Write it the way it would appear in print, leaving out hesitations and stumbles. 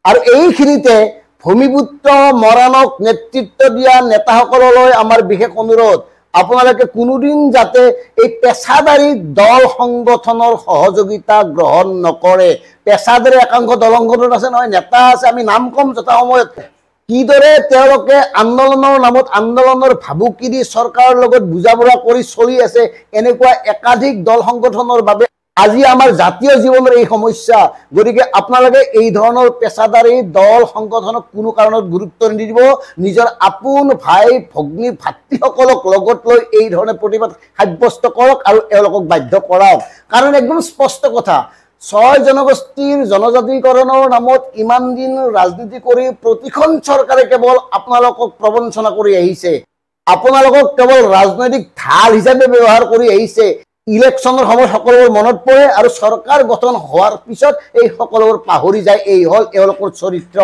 আৰু এইখিনিতে ভূমিপুত্ৰ মৰাণক নেতৃত্ব দিয়া নেতাসকললৈ আমাৰ বিশেষ অনুৰোধ, আপোনালোকে কোনোদিন যাতে এই পেছাদাৰী দল সংগঠনৰ সহযোগিতা গ্ৰহণ নকৰে। পেছাদাৰী একাংশ দল সংগঠন আছে নহয়, নেতা আছে, আমি নাম কম যথা সময়ত। কিদৰে তেওঁলোকে আন্দোলনৰ নামত আন্দোলনৰ ভাবুকি দি চৰকাৰৰ লগত বুজা বৰা কৰি চলি আছে, এনেকুৱা একাধিক দল সংগঠনৰ বাবে আজি আমাৰ জাতীয় জীৱনৰ এই সমস্যা। গতিকে আপোনালোকে এই ধৰণৰ পেছাদাৰী দল সংগঠনক কোনো কাৰণত গুৰুত্ব নিদিব। নিজৰ আপোন ভাই ভগ্নী ভাতৃসকলক লগত লৈ এই ধৰণে প্ৰতিবাদ সাব্যস্ত কৰক আৰু এওঁলোকক বাধ্য কৰাওক। কাৰণ একদম স্পষ্ট কথা, ৬ জনগোষ্ঠীৰ জনজাতিকৰণৰ নামত ইমান দিন ৰাজনীতি কৰি প্ৰতিখন চৰকাৰে কেৱল আপোনালোকক প্ৰবঞ্চনা কৰি আহিছে, আপোনালোকক কেৱল ৰাজনৈতিক ঢাল হিচাপে ব্যৱহাৰ কৰি আহিছে। ইলেকশ্যনৰ সময়ত সকলোবোৰ মনত পৰে আৰু চৰকাৰ গঠন হোৱাৰ পিছত এই সকলোবোৰ পাহৰি যায়। এই হ'ল এওঁলোকৰ চৰিত্ৰ।